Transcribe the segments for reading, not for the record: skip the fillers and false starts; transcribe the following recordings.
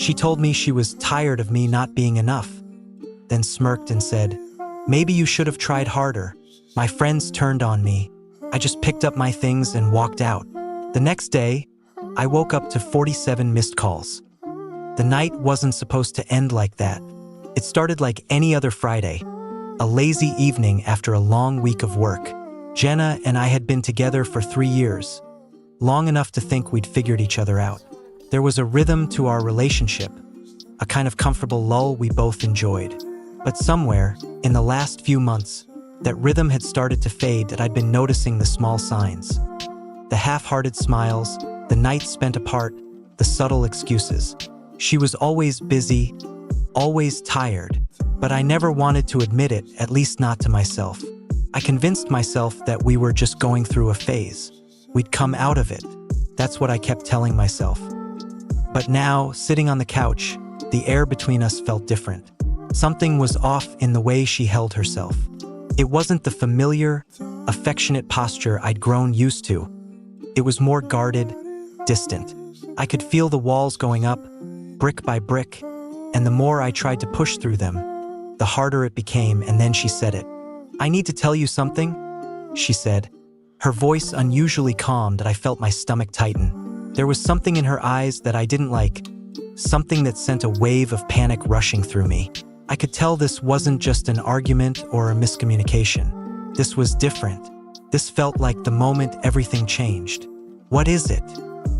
She told me she was tired of me not being enough, then smirked and said, "Maybe you should have tried harder." My friends turned on me. I just picked up my things and walked out. The next day, I woke up to 47 missed calls. The night wasn't supposed to end like that. It started like any other Friday, a lazy evening after a long week of work. Jenna and I had been together for 3 years, long enough to think we'd figured each other out. There was a rhythm to our relationship, a kind of comfortable lull we both enjoyed. But somewhere, in the last few months, that rhythm had started to fade, that I'd been noticing the small signs. The half-hearted smiles, the nights spent apart, the subtle excuses. She was always busy, always tired, but I never wanted to admit it, at least not to myself. I convinced myself that we were just going through a phase. We'd come out of it. That's what I kept telling myself. But now, sitting on the couch, the air between us felt different. Something was off in the way she held herself. It wasn't the familiar, affectionate posture I'd grown used to. It was more guarded, distant. I could feel the walls going up, brick by brick, and the more I tried to push through them, the harder it became. And then she said it. "I need to tell you something," she said. Her voice unusually calm that I felt my stomach tighten. There was something in her eyes that I didn't like, something that sent a wave of panic rushing through me. I could tell this wasn't just an argument or a miscommunication. This was different. This felt like the moment everything changed. "What is it?"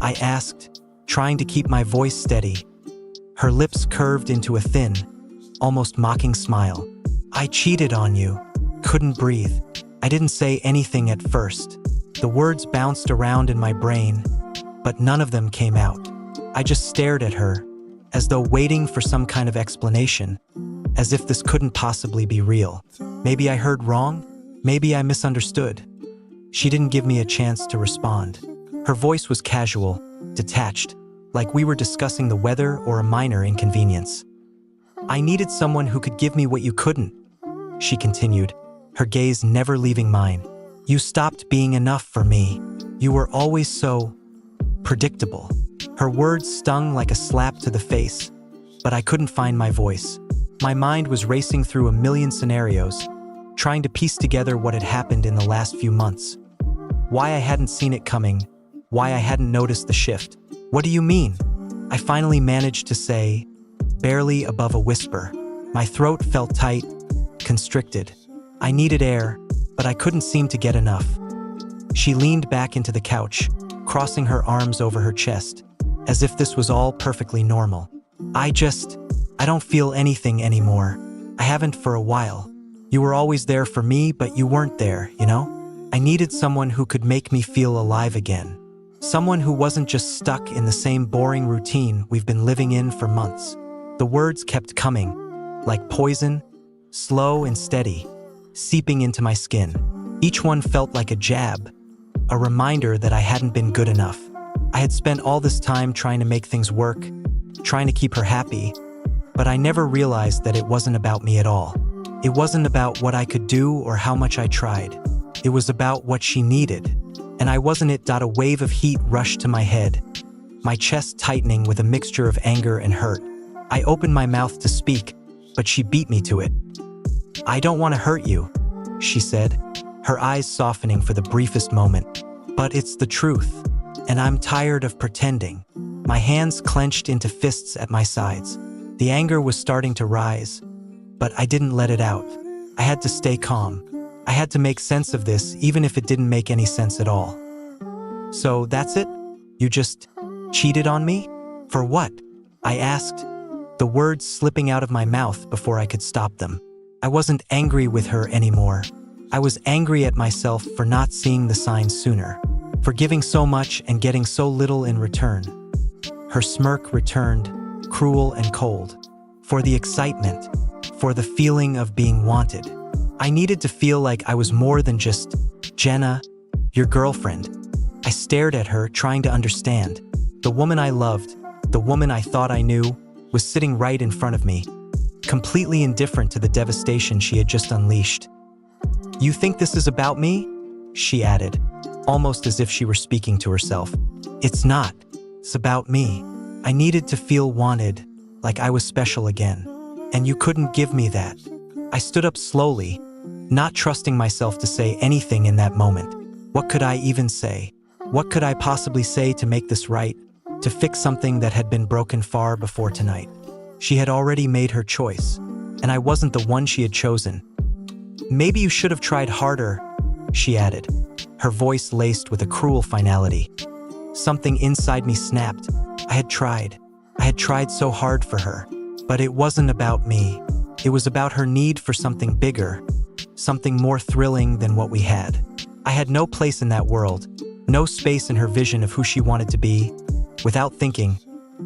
I asked, trying to keep my voice steady. Her lips curved into a thin, almost mocking smile. "I cheated on you." Couldn't breathe. I didn't say anything at first. The words bounced around in my brain, but none of them came out. I just stared at her, as though waiting for some kind of explanation, as if this couldn't possibly be real. Maybe I heard wrong? Maybe I misunderstood. She didn't give me a chance to respond. Her voice was casual, detached, like we were discussing the weather or a minor inconvenience. "I needed someone who could give me what you couldn't," she continued, her gaze never leaving mine. "You stopped being enough for me. You were always so predictable." Her words stung like a slap to the face, but I couldn't find my voice. My mind was racing through a million scenarios, trying to piece together what had happened in the last few months. Why I hadn't seen it coming, why I hadn't noticed the shift. "What do you mean?" I finally managed to say, barely above a whisper. My throat felt tight, constricted. I needed air, but I couldn't seem to get enough. She leaned back into the couch, crossing her arms over her chest, as if this was all perfectly normal. I don't feel anything anymore. I haven't for a while. You were always there for me, but you weren't there, you know? I needed someone who could make me feel alive again. Someone who wasn't just stuck in the same boring routine we've been living in for months." The words kept coming, like poison, slow and steady, seeping into my skin. Each one felt like a jab, a reminder that I hadn't been good enough. I had spent all this time trying to make things work, trying to keep her happy, but I never realized that it wasn't about me at all. It wasn't about what I could do or how much I tried. It was about what she needed, and I wasn't it. A wave of heat rushed to my head, my chest tightening with a mixture of anger and hurt. I opened my mouth to speak, but she beat me to it. "I don't want to hurt you," she said, her eyes softening for the briefest moment. "But it's the truth, and I'm tired of pretending." My hands clenched into fists at my sides. The anger was starting to rise, but I didn't let it out. I had to stay calm. I had to make sense of this, even if it didn't make any sense at all. "So that's it? You just cheated on me? For what?" I asked, the words slipping out of my mouth before I could stop them. I wasn't angry with her anymore. I was angry at myself for not seeing the signs sooner, for giving so much and getting so little in return. Her smirk returned, cruel and cold. For the excitement, for the feeling of being wanted. I needed to feel like I was more than just Jenna, your girlfriend. I stared at her, trying to understand. The woman I loved, the woman I thought I knew, was sitting right in front of me, completely indifferent to the devastation she had just unleashed. "You think this is about me?" she added, almost as if she were speaking to herself. "It's not. It's about me. I needed to feel wanted, like I was special again. And you couldn't give me that. I stood up slowly, not trusting myself to say anything in that moment. What could I even say? What could I possibly say to make this right, to fix something that had been broken far before tonight? She had already made her choice, and I wasn't the one she had chosen. Maybe you should have tried harder, she added, her voice laced with a cruel finality. Something inside me snapped. I had tried. I had tried so hard for her. But it wasn't about me. It was about her need for something bigger, something more thrilling than what we had. I had no place in that world, no space in her vision of who she wanted to be. Without thinking,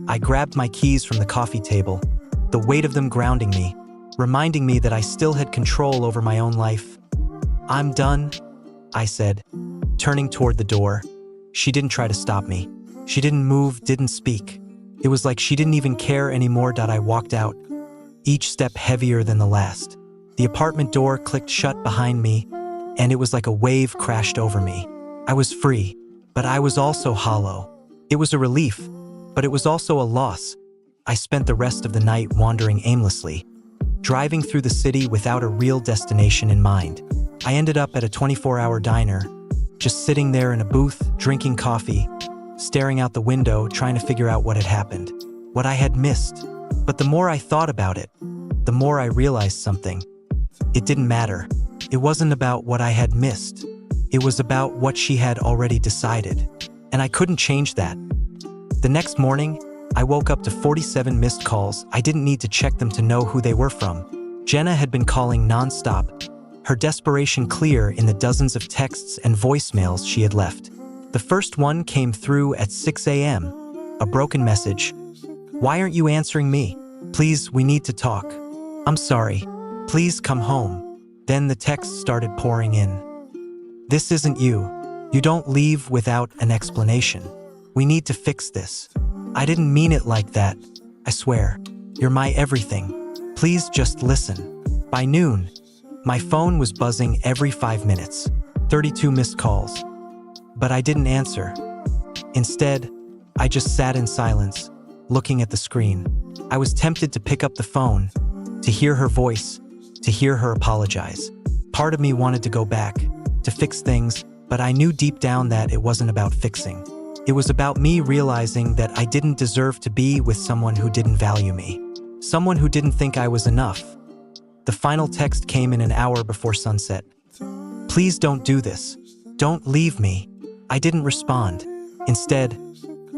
I grabbed my keys from the coffee table, the weight of them grounding me, reminding me that I still had control over my own life. I'm done, I said, turning toward the door. She didn't try to stop me. She didn't move, didn't speak. It was like she didn't even care anymore. I walked out, each step heavier than the last. The apartment door clicked shut behind me, and it was like a wave crashed over me. I was free, but I was also hollow. It was a relief, but it was also a loss. I spent the rest of the night wandering aimlessly, driving through the city without a real destination in mind. I ended up at a 24-hour diner, just sitting there in a booth, drinking coffee, staring out the window, trying to figure out what had happened, what I had missed. But the more I thought about it, the more I realized something. It didn't matter. It wasn't about what I had missed. It was about what she had already decided. And I couldn't change that. The next morning, I woke up to 47 missed calls. I didn't need to check them to know who they were from. Jenna had been calling nonstop, her desperation clear in the dozens of texts and voicemails she had left. The first one came through at 6 a.m., a broken message. Why aren't you answering me? Please, we need to talk. I'm sorry. Please come home. Then the texts started pouring in. This isn't you. You don't leave without an explanation. We need to fix this. I didn't mean it like that. I swear. You're my everything. Please just listen. By noon, my phone was buzzing every 5 minutes. 32 missed calls. But I didn't answer. Instead, I just sat in silence, looking at the screen. I was tempted to pick up the phone, to hear her voice, to hear her apologize. Part of me wanted to go back, to fix things, but I knew deep down that it wasn't about fixing. It was about me realizing that I didn't deserve to be with someone who didn't value me, someone who didn't think I was enough. The final text came in an hour before sunset. Please don't do this. Don't leave me. I didn't respond. Instead,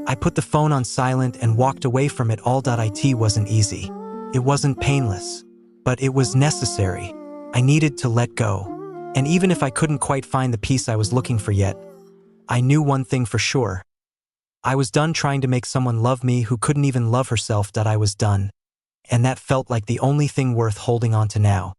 I put the phone on silent and walked away from it. It wasn't easy. It wasn't painless. But it was necessary. I needed to let go. And even if I couldn't quite find the peace I was looking for yet, I knew one thing for sure. I was done trying to make someone love me who couldn't even love herself. I was done. And that felt like the only thing worth holding on to now.